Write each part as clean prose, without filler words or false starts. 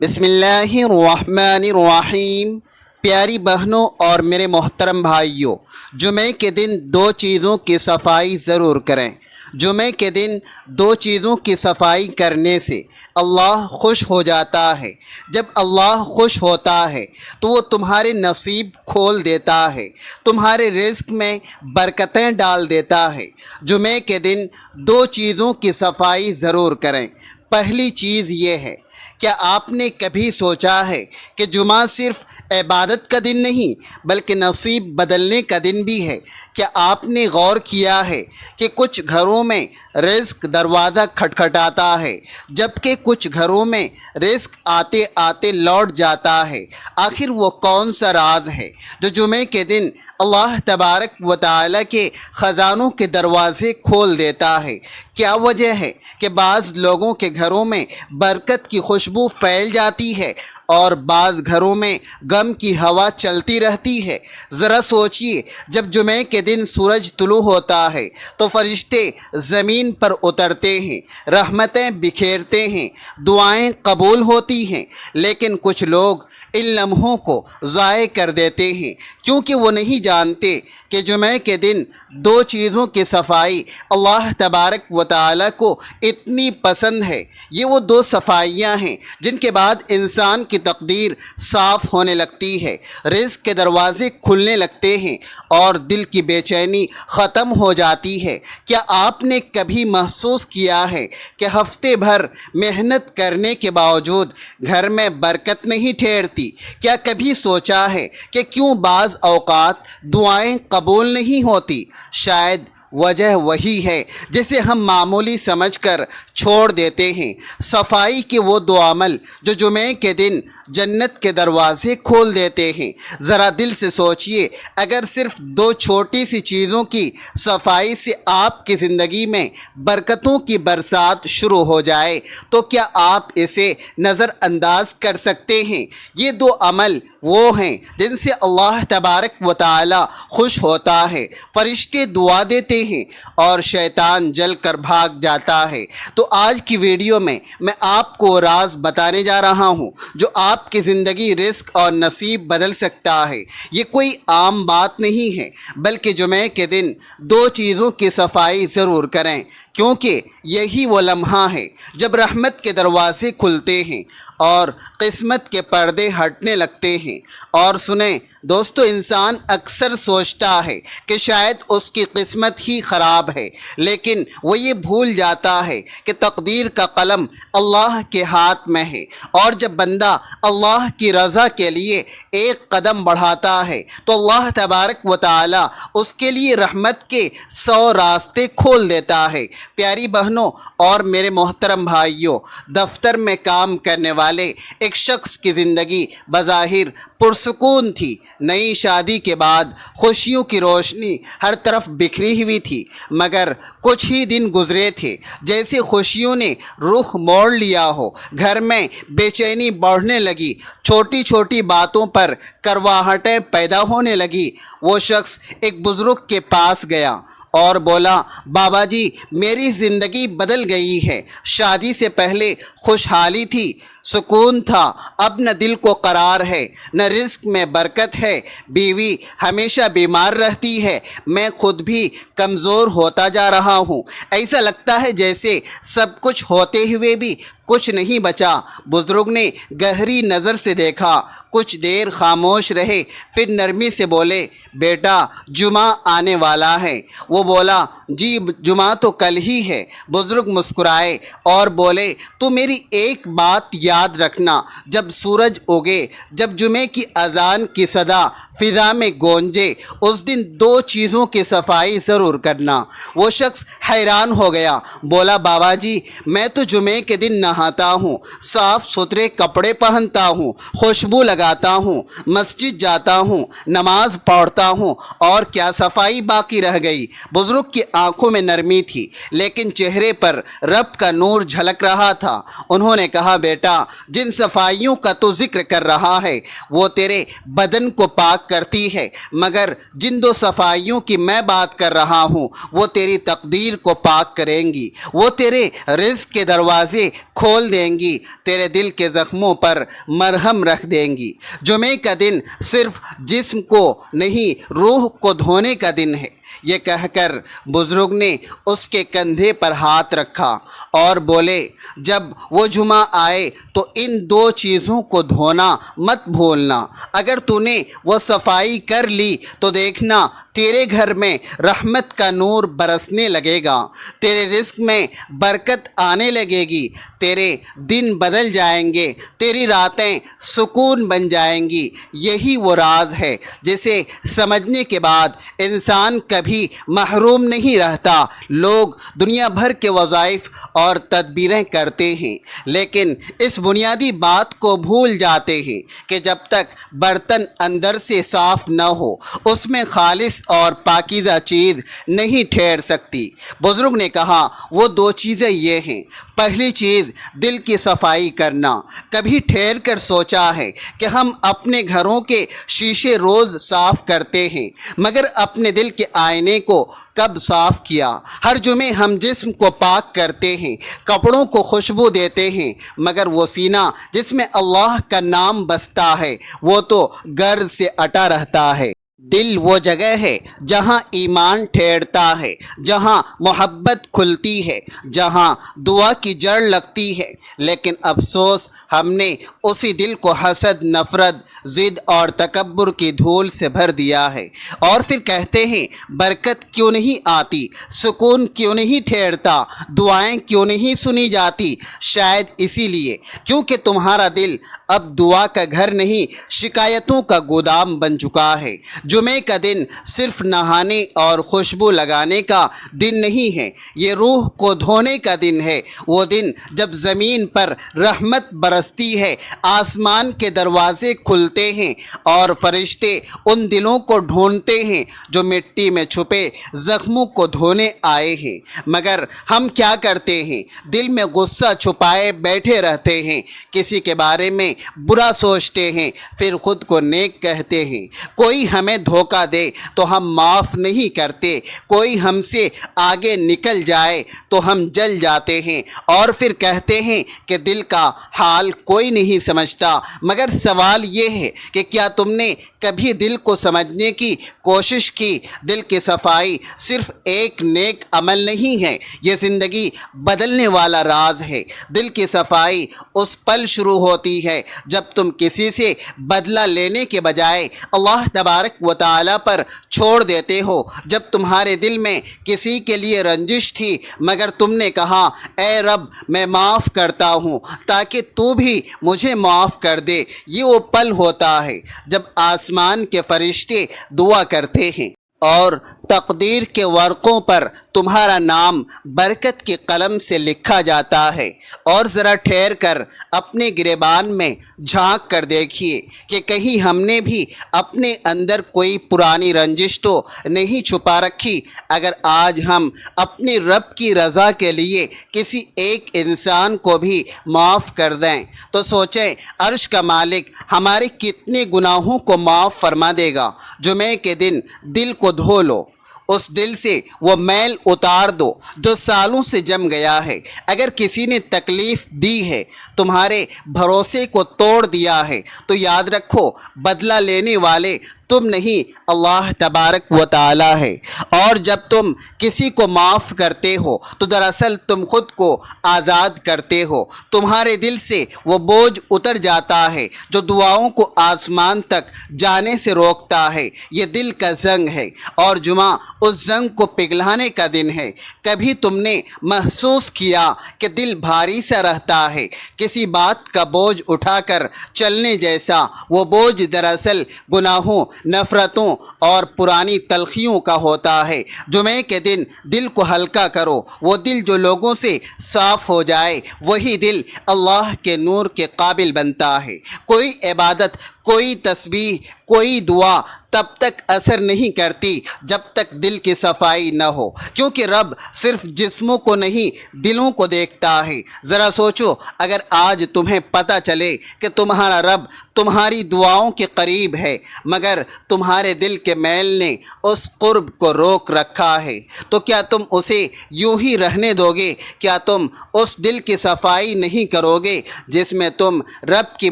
بسم اللہ الرحمن الرحیم۔ پیاری بہنوں اور میرے محترم بھائیوں، جمعے کے دن دو چیزوں کی صفائی ضرور کریں۔ جمعے کے دن دو چیزوں کی صفائی کرنے سے اللہ خوش ہو جاتا ہے۔ جب اللہ خوش ہوتا ہے تو وہ تمہارے نصیب کھول دیتا ہے، تمہارے رزق میں برکتیں ڈال دیتا ہے۔ جمعے کے دن دو چیزوں کی صفائی ضرور کریں۔ پہلی چیز یہ ہے، کیا آپ نے کبھی سوچا ہے کہ جمعہ صرف عبادت کا دن نہیں بلکہ نصیب بدلنے کا دن بھی ہے؟ کیا آپ نے غور کیا ہے کہ کچھ گھروں میں رزق دروازہ کھٹکھٹاتا ہے جبکہ کچھ گھروں میں رزق آتے آتے لوٹ جاتا ہے؟ آخر وہ کون سا راز ہے جو جمعے کے دن اللہ تبارک و تعالیٰ کے خزانوں کے دروازے کھول دیتا ہے؟ کیا وجہ ہے کہ بعض لوگوں کے گھروں میں برکت کی خوشبو پھیل جاتی ہے اور بعض گھروں میں غم کی ہوا چلتی رہتی ہے؟ ذرا سوچئے، جب جمعے کے دن سورج طلوع ہوتا ہے تو فرشتے زمین پر اترتے ہیں، رحمتیں بکھیرتے ہیں، دعائیں قبول ہوتی ہیں، لیکن کچھ لوگ ان لمحوں کو ضائع کر دیتے ہیں کیونکہ وہ نہیں جانتے کہ جمعے کے دن دو چیزوں کی صفائی اللہ تبارک و تعالیٰ کو اتنی پسند ہے۔ یہ وہ دو صفائیاں ہیں جن کے بعد انسان کی تقدیر صاف ہونے لگتی ہے، رزق کے دروازے کھلنے لگتے ہیں اور دل کی بے چینی ختم ہو جاتی ہے۔ کیا آپ نے کبھی محسوس کیا ہے کہ ہفتے بھر محنت کرنے کے باوجود گھر میں برکت نہیں ٹھہرتی؟ کیا کبھی سوچا ہے کہ کیوں بعض اوقات دعائیں قبول نہیں ہوتی؟ شاید وجہ وہی ہے جسے ہم معمولی سمجھ کر چھوڑ دیتے ہیں۔ صفائی کے وہ دو عمل جو جمعے کے دن جنت کے دروازے کھول دیتے ہیں۔ ذرا دل سے سوچئے، اگر صرف دو چھوٹی سی چیزوں کی صفائی سے آپ کی زندگی میں برکتوں کی برسات شروع ہو جائے تو کیا آپ اسے نظر انداز کر سکتے ہیں؟ یہ دو عمل وہ ہیں جن سے اللہ تبارک و تعالی خوش ہوتا ہے، فرشتے دعا دیتے ہیں اور شیطان جل کر بھاگ جاتا ہے۔ تو آج کی ویڈیو میں آپ کو راز بتانے جا رہا ہوں جو آپ کی زندگی، رزق اور نصیب بدل سکتا ہے۔ یہ کوئی عام بات نہیں ہے بلکہ جمعے کے دن دو چیزوں کی صفائی ضرور کریں، کیونکہ یہی وہ لمحہ ہے جب رحمت کے دروازے کھلتے ہیں اور قسمت کے پردے ہٹنے لگتے ہیں۔ اور سنیں دوستو، انسان اکثر سوچتا ہے کہ شاید اس کی قسمت ہی خراب ہے، لیکن وہ یہ بھول جاتا ہے کہ تقدیر کا قلم اللہ کے ہاتھ میں ہے، اور جب بندہ اللہ کی رضا کے لیے ایک قدم بڑھاتا ہے تو اللہ تبارک و تعالی اس کے لیے رحمت کے 100 راستے کھول دیتا ہے۔ پیاری بہنوں اور میرے محترم بھائیوں، دفتر میں کام کرنے والے ایک شخص کی زندگی بظاہر پرسکون تھی۔ نئی شادی کے بعد خوشیوں کی روشنی ہر طرف بکھری ہوئی تھی، مگر کچھ ہی دن گزرے تھے جیسے خوشیوں نے رخ موڑ لیا ہو۔ گھر میں بے چینی بڑھنے لگی، چھوٹی چھوٹی باتوں پر کرواہٹیں پیدا ہونے لگی۔ وہ شخص ایک بزرگ کے پاس گیا اور بولا، بابا جی میری زندگی بدل گئی ہے۔ شادی سے پہلے خوشحالی تھی، سکون تھا، اب نہ دل کو قرار ہے، نہ رزق میں برکت ہے، بیوی ہمیشہ بیمار رہتی ہے، میں خود بھی کمزور ہوتا جا رہا ہوں، ایسا لگتا ہے جیسے سب کچھ ہوتے ہوئے بھی کچھ نہیں بچا۔ بزرگ نے گہری نظر سے دیکھا، کچھ دیر خاموش رہے، پھر نرمی سے بولے، بیٹا جمعہ آنے والا ہے۔ وہ بولا، جی جمعہ تو کل ہی ہے۔ بزرگ مسکرائے اور بولے، تو میری ایک بات یاد رکھنا، جب سورج اگے، جب جمعے کی اذان کی صدا فضا میں گونجے، اس دن دو چیزوں کی صفائی ضرور کرنا۔ وہ شخص حیران ہو گیا، بولا، بابا جی میں تو جمعے کے دن نہاتا ہوں، صاف ستھرے کپڑے پہنتا ہوں، خوشبو لگاتا ہوں، مسجد جاتا ہوں، نماز پڑھتا ہوں، اور کیا صفائی باقی رہ گئی؟ بزرگ کی آنکھوں میں نرمی تھی لیکن چہرے پر رب کا نور جھلک رہا تھا۔ انہوں نے کہا، بیٹا جن صفائیوں کا تو ذکر کر رہا ہے وہ تیرے بدن کو پاک کرتی ہے، مگر جن دو صفائیوں کی میں بات کر رہا ہوں وہ تیری تقدیر کو پاک کریں گی، وہ تیرے رزق کے دروازے کھول دیں گی، تیرے دل کے زخموں پر مرہم رکھ دیں گی۔ جمعے کا دن صرف جسم کو نہیں روح کو دھونے کا دن ہے۔ یہ کہہ کر بزرگ نے اس کے کندھے پر ہاتھ رکھا اور بولے، جب وہ جمعہ آئے تو ان دو چیزوں کو دھونا مت بھولنا۔ اگر تو نے وہ صفائی کر لی تو دیکھنا تیرے گھر میں رحمت کا نور برسنے لگے گا، تیرے رزق میں برکت آنے لگے گی، تیرے دن بدل جائیں گے، تیری راتیں سکون بن جائیں گی۔ یہی وہ راز ہے جسے سمجھنے کے بعد انسان کبھی محروم نہیں رہتا۔ لوگ دنیا بھر کے وظائف اور تدبیریں کرتے ہیں، لیکن اس بنیادی بات کو بھول جاتے ہیں کہ جب تک برتن اندر سے صاف نہ ہو اس میں خالص اور پاکیزہ چیز نہیں ٹھہر سکتی۔ بزرگ نے کہا وہ دو چیزیں یہ ہیں، پہلی چیز دل کی صفائی کرنا۔ کبھی ٹھہر کر سوچا ہے کہ ہم اپنے گھروں کے شیشے روز صاف کرتے ہیں، مگر اپنے دل کے آئینے کو کب صاف کیا؟ ہر جمعے ہم جسم کو پاک کرتے ہیں، کپڑوں کو خوشبو دیتے ہیں، مگر وہ سینہ جس میں اللہ کا نام بستا ہے وہ تو گرد سے اٹا رہتا ہے۔ دل وہ جگہ ہے جہاں ایمان ٹھہرتا ہے، جہاں محبت کھلتی ہے، جہاں دعا کی جڑ لگتی ہے، لیکن افسوس ہم نے اسی دل کو حسد، نفرت، ضد اور تکبر کی دھول سے بھر دیا ہے۔ اور پھر کہتے ہیں برکت کیوں نہیں آتی، سکون کیوں نہیں ٹھہرتا، دعائیں کیوں نہیں سنی جاتی؟ شاید اسی لیے کیونکہ تمہارا دل اب دعا کا گھر نہیں، شکایتوں کا گودام بن چکا ہے۔ جمعے کا دن صرف نہانے اور خوشبو لگانے کا دن نہیں ہے، یہ روح کو دھونے کا دن ہے۔ وہ دن جب زمین پر رحمت برستی ہے، آسمان کے دروازے کھلتے ہیں اور فرشتے ان دلوں کو ڈھونڈتے ہیں جو مٹی میں چھپے زخموں کو دھونے آئے ہیں۔ مگر ہم کیا کرتے ہیں؟ دل میں غصہ چھپائے بیٹھے رہتے ہیں، کسی کے بارے میں برا سوچتے ہیں، پھر خود کو نیک کہتے ہیں۔ کوئی ہمیں دھوکہ دے تو ہم معاف نہیں کرتے، کوئی ہم سے آگے نکل جائے تو ہم جل جاتے ہیں اور پھر کہتے ہیں کہ دل کا حال کوئی نہیں سمجھتا۔ مگر سوال یہ ہے کہ کیا تم نے کبھی دل کو سمجھنے کی کوشش کی؟ دل کی صفائی صرف ایک نیک عمل نہیں ہے، یہ زندگی بدلنے والا راز ہے۔ دل کی صفائی اس پل شروع ہوتی ہے جب تم کسی سے بدلہ لینے کے بجائے اللہ تبارک و تعالیٰ پر چھوڑ دیتے ہو۔ جب تمہارے دل میں کسی کے لیے رنجش تھی مگر تم نے کہا اے رب میں معاف کرتا ہوں تاکہ تو بھی مجھے معاف کر دے، یہ وہ پل ہوتا ہے جب آسمان کے فرشتے دعا کرتے ہیں اور تقدیر کے ورقوں پر تمہارا نام برکت کی قلم سے لکھا جاتا ہے۔ اور ذرا ٹھہر کر اپنے گریبان میں جھانک کر دیکھیے کہ کہیں ہم نے بھی اپنے اندر کوئی پرانی رنجش تو نہیں چھپا رکھی۔ اگر آج ہم اپنے رب کی رضا کے لیے کسی ایک انسان کو بھی معاف کر دیں تو سوچیں عرش کا مالک ہمارے کتنے گناہوں کو معاف فرما دے گا۔ جمعے کے دن دل کو دھو لو، اس دل سے وہ میل اتار دو جو سالوں سے جم گیا ہے۔ اگر کسی نے تکلیف دی ہے، تمہارے بھروسے کو توڑ دیا ہے تو یاد رکھو بدلہ لینے والے تم نہیں اللہ تبارک و تعالی ہے۔ اور جب تم کسی کو معاف کرتے ہو تو دراصل تم خود کو آزاد کرتے ہو، تمہارے دل سے وہ بوجھ اتر جاتا ہے جو دعاؤں کو آسمان تک جانے سے روکتا ہے۔ یہ دل کا زنگ ہے اور جمعہ اس زنگ کو پگھلانے کا دن ہے۔ کبھی تم نے محسوس کیا کہ دل بھاری سا رہتا ہے کسی بات کا بوجھ اٹھا کر چلنے جیسا؟ وہ بوجھ دراصل گناہوں، نفرتوں اور پرانی تلخیوں کا ہوتا ہے۔ جمعے کے دن دل کو ہلکا کرو، وہ دل جو لوگوں سے صاف ہو جائے وہی دل اللہ کے نور کے قابل بنتا ہے۔ کوئی عبادت، کوئی تسبیح، کوئی دعا تب تک اثر نہیں کرتی جب تک دل کی صفائی نہ ہو، کیونکہ رب صرف جسموں کو نہیں دلوں کو دیکھتا ہے۔ ذرا سوچو، اگر آج تمہیں پتہ چلے کہ تمہارا رب تمہاری دعاؤں کے قریب ہے مگر تمہارے دل کے میل نے اس قرب کو روک رکھا ہے، تو کیا تم اسے یوں ہی رہنے دو گے؟ کیا تم اس دل کی صفائی نہیں کرو گے جس میں تم رب کی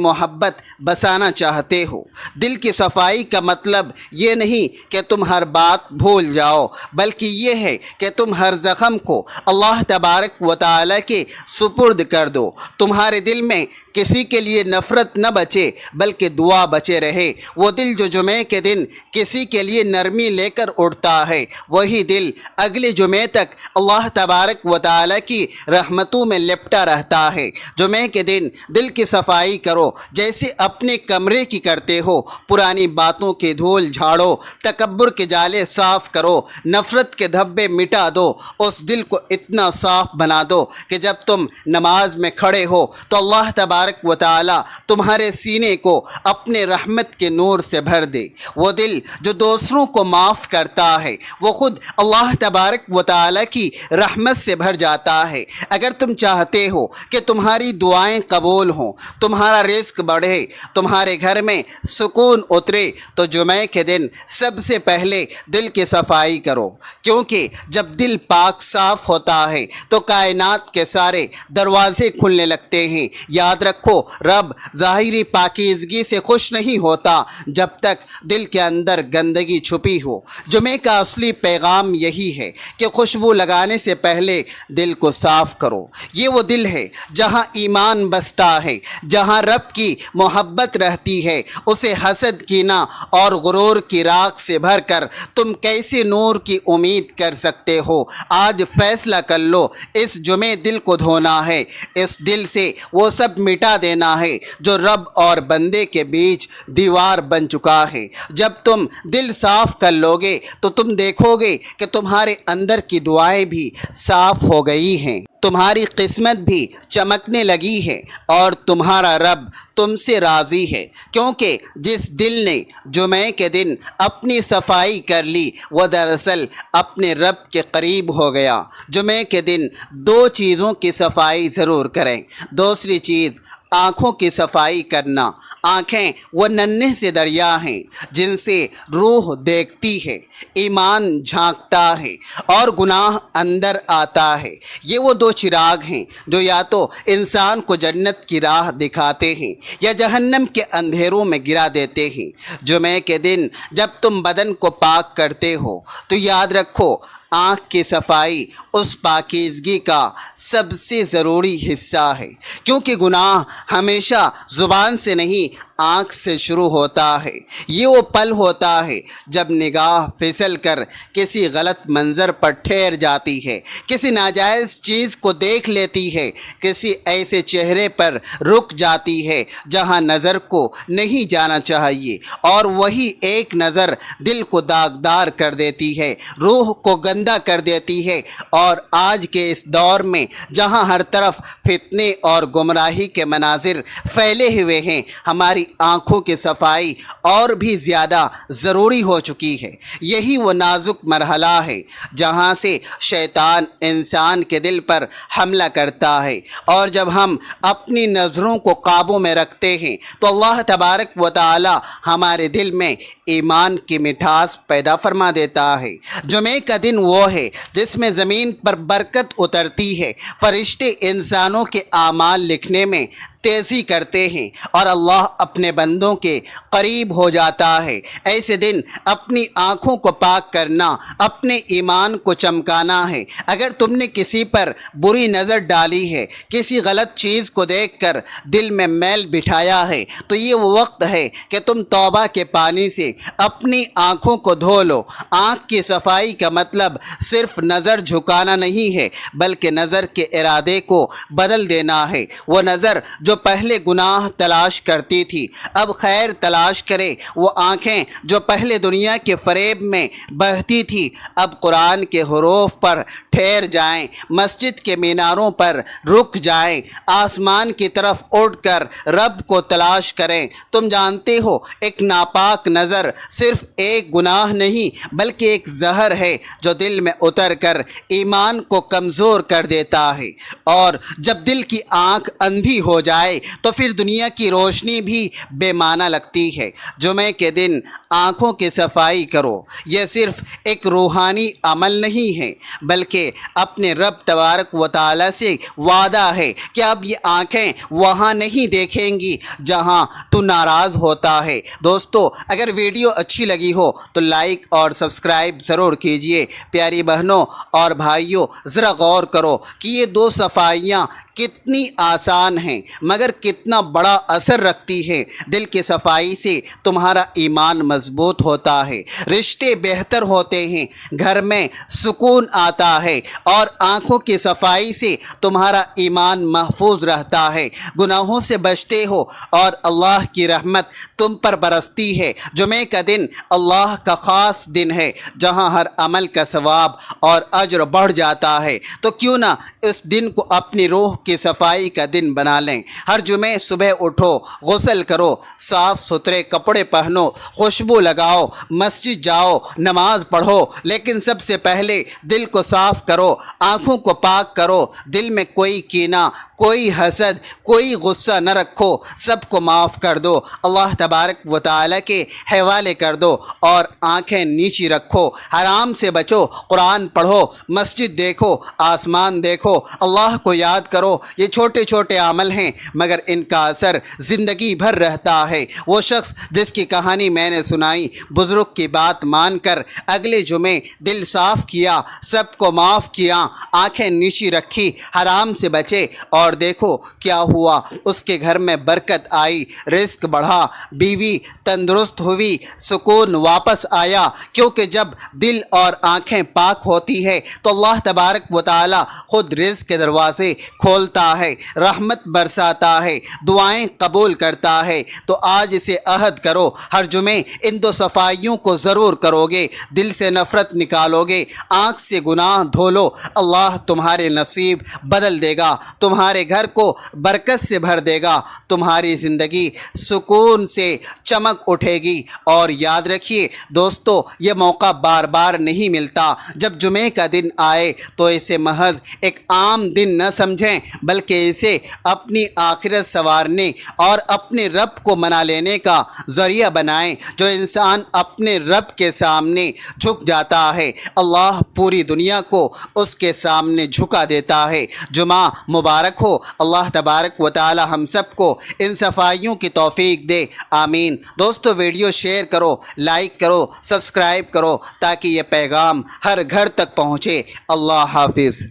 محبت بسانا چاہتے ہو؟ دل کی صفائی کا مطلب یہ نہیں کہ تم ہر بات بھول جاؤ، بلکہ یہ ہے کہ تم ہر زخم کو اللہ تبارک و تعالی کے سپرد کر دو۔ تمہارے دل میں کسی کے لیے نفرت نہ بچے بلکہ دعا بچے رہے۔ وہ دل جو جمعے کے دن کسی کے لیے نرمی لے کر اٹھتا ہے، وہی دل اگلے جمعے تک اللہ تبارک و تعالی کی رحمتوں میں لپٹا رہتا ہے۔ جمعے کے دن دل کی صفائی کرو جیسے اپنے کمرے کی کرتے ہو، پرانی باتوں کے دھول جھاڑو، تکبر کے جالے صاف کرو، نفرت کے دھبے مٹا دو، اس دل کو اتنا صاف بنا دو کہ جب تم نماز میں کھڑے ہو تو اللہ تبارک و تعالی تمہارے سینے کو اپنے رحمت کے نور سے بھر دے۔ وہ دل جو دوسروں کو معاف کرتا ہے وہ خود اللہ تبارک و تعالی کی رحمت سے بھر جاتا ہے۔ اگر تم چاہتے ہو کہ تمہاری دعائیں قبول ہوں، تمہارا رزق بڑھے، تمہارے گھر میں سکون اترے، تو جمعے کے دن سب سے پہلے دل کی صفائی کرو، کیونکہ جب دل پاک صاف ہوتا ہے تو کائنات کے سارے دروازے کھلنے لگتے ہیں۔ یاد رکھو، رب ظاہری پاکیزگی سے خوش نہیں ہوتا جب تک دل کے اندر گندگی چھپی ہو۔ جمعے کا اصلی پیغام یہی ہے کہ خوشبو لگانے سے پہلے دل کو صاف کرو۔ یہ وہ دل ہے جہاں ایمان بستا ہے، جہاں رب کی محبت رہتی ہے۔ اسے حسد، کینہ اور غرور کی راکھ سے بھر کر تم کیسے نور کی امید کر سکتے ہو؟ آج فیصلہ کر لو، اس جمعے دل کو دھونا ہے، اس دل سے وہ سب مٹا دینا ہے جو رب اور بندے کے بیچ دیوار بن چکا ہے۔ جب تم دل صاف کر لو گے تو تم دیکھو گے کہ تمہارے اندر کی دعائیں بھی صاف ہو گئی ہیں، تمہاری قسمت بھی چمکنے لگی ہے اور تمہارا رب تم سے راضی ہے، کیونکہ جس دل نے جمعے کے دن اپنی صفائی کر لی وہ دراصل اپنے رب کے قریب ہو گیا۔ جمعے کے دن دو چیزوں کی صفائی ضرور کریں۔ دوسری چیز آنکھوں کی صفائی کرنا۔ آنکھیں وہ ننھے سے دریا ہیں جن سے روح دیکھتی ہے، ایمان جھانکتا ہے اور گناہ اندر آتا ہے۔ یہ وہ دو چراغ ہیں جو یا تو انسان کو جنت کی راہ دکھاتے ہیں یا جہنم کے اندھیروں میں گرا دیتے ہیں۔ جمعے کے دن جب تم بدن کو پاک کرتے ہو تو یاد رکھو، آنکھ کی صفائی اس پاکیزگی کا سب سے ضروری حصہ ہے، کیونکہ گناہ ہمیشہ زبان سے نہیں آنکھ سے شروع ہوتا ہے۔ یہ وہ پل ہوتا ہے جب نگاہ پھسل کر کسی غلط منظر پر ٹھہر جاتی ہے، کسی ناجائز چیز کو دیکھ لیتی ہے، کسی ایسے چہرے پر رک جاتی ہے جہاں نظر کو نہیں جانا چاہیے، اور وہی ایک نظر دل کو داغدار کر دیتی ہے، روح کو گندا کر دیتی ہے۔ اور آج کے اس دور میں جہاں ہر طرف فتنے اور گمراہی کے مناظر پھیلے ہوئے ہیں، ہماری آنکھوں کی صفائی اور بھی زیادہ ضروری ہو چکی ہے۔ یہی وہ نازک مرحلہ ہے جہاں سے شیطان انسان کے دل پر حملہ کرتا ہے، اور جب ہم اپنی نظروں کو قابو میں رکھتے ہیں تو اللہ تبارک و تعالی ہمارے دل میں ایمان کی مٹھاس پیدا فرما دیتا ہے۔ جمعے کا دن وہ ہے جس میں زمین پر برکت اترتی ہے، فرشتے انسانوں کے اعمال لکھنے میں تیزی کرتے ہیں اور اللہ اپنے بندوں کے قریب ہو جاتا ہے۔ ایسے دن اپنی آنکھوں کو پاک کرنا، اپنے ایمان کو چمکانا ہے۔ اگر تم نے کسی پر بری نظر ڈالی ہے، کسی غلط چیز کو دیکھ کر دل میں میل بٹھایا ہے، تو یہ وہ وقت ہے کہ تم توبہ کے پانی سے اپنی آنکھوں کو دھو لو۔ آنکھ کی صفائی کا مطلب صرف نظر جھکانا نہیں ہے، بلکہ نظر کے ارادے کو بدل دینا ہے۔ وہ نظر جو جو پہلے گناہ تلاش کرتی تھی اب خیر تلاش کرے، وہ آنکھیں جو پہلے دنیا کے فریب میں بہتی تھی اب قرآن کے حروف پر ٹھہر جائیں، مسجد کے میناروں پر رک جائیں، آسمان کی طرف اٹھ کر رب کو تلاش کریں۔ تم جانتے ہو ایک ناپاک نظر صرف ایک گناہ نہیں بلکہ ایک زہر ہے جو دل میں اتر کر ایمان کو کمزور کر دیتا ہے، اور جب دل کی آنکھ اندھی ہو جائے تو پھر دنیا کی روشنی بھی بے معنی لگتی ہے۔ جمعے کے دن آنکھوں کی صفائی کرو، یہ صرف ایک روحانی عمل نہیں ہے بلکہ اپنے رب تبارک و تعالی سے وعدہ ہے کہ اب یہ آنکھیں وہاں نہیں دیکھیں گی جہاں تو ناراض ہوتا ہے۔ دوستو، اگر ویڈیو اچھی لگی ہو تو لائک اور سبسکرائب ضرور کیجئے۔ پیاری بہنوں اور بھائیوں، ذرا غور کرو کہ یہ دو صفائیاں کتنی آسان ہیں مگر کتنا بڑا اثر رکھتی ہے۔ دل کی صفائی سے تمہارا ایمان مضبوط ہوتا ہے، رشتے بہتر ہوتے ہیں، گھر میں سکون آتا ہے، اور آنکھوں کی صفائی سے تمہارا ایمان محفوظ رہتا ہے، گناہوں سے بچتے ہو اور اللہ کی رحمت تم پر برستی ہے۔ جمعے کا دن اللہ کا خاص دن ہے جہاں ہر عمل کا ثواب اور اجر بڑھ جاتا ہے، تو کیوں نہ اس دن کو اپنی روح کی صفائی کا دن بنا لیں۔ ہر جمعے صبح اٹھو، غسل کرو، صاف ستھرے کپڑے پہنو، خوشبو لگاؤ، مسجد جاؤ، نماز پڑھو، لیکن سب سے پہلے دل کو صاف کرو، آنکھوں کو پاک کرو، دل میں کوئی کینہ، کوئی حسد، کوئی غصہ نہ رکھو، سب کو معاف کر دو، اللہ تبارک و تعالی کے حوالے کر دو، اور آنکھیں نیچی رکھو، حرام سے بچو، قرآن پڑھو، مسجد دیکھو، آسمان دیکھو، اللہ کو یاد کرو۔ یہ چھوٹے چھوٹے عمل ہیں مگر ان کا اثر زندگی بھر رہتا ہے۔ وہ شخص جس کی کہانی میں نے سنائی، بزرگ کی بات مان کر اگلے جمعے دل صاف کیا، سب کو معاف کیا، آنکھیں نیچی رکھی، حرام سے بچے، اور دیکھو کیا ہوا، اس کے گھر میں برکت آئی، رزق بڑھا، بیوی تندرست ہوئی، سکون واپس آیا، کیونکہ جب دل اور آنکھیں پاک ہوتی ہے تو اللہ تبارک و تعالی خود رزق کے دروازے کھولتا ہے، رحمت برساتا ہے، دعائیں قبول کرتا ہے۔ تو آج اسے عہد کرو، ہر جمعے ان دو صفائیوں کو ضرور کرو گے، دل سے نفرت نکالو گے، آنکھ سے گناہ دھو لو، اللہ تمہارے نصیب بدل دے گا، تمہارے گھر کو برکت سے بھر دے گا، تمہاری زندگی سکون سے چمک اٹھے گی۔ اور یاد رکھیے دوستو، یہ موقع بار بار نہیں ملتا۔ جب جمعے کا دن آئے تو اسے محض ایک عام دن نہ سمجھیں بلکہ اسے اپنی آخرت سنوارنے اور اپنے رب کو منا لینے کا ذریعہ بنائیں۔ جو انسان اپنے رب کے سامنے جھک جاتا ہے، اللہ پوری دنیا کو اس کے سامنے جھکا دیتا ہے۔ جمعہ مبارک ہو، اللہ تبارک و تعالی ہم سب کو ان صفائیوں کی توفیق دے، آمین۔ دوستو، ویڈیو شیئر کرو، لائک کرو، سبسکرائب کرو تاکہ یہ پیغام ہر گھر تک پہنچے۔ اللہ حافظ۔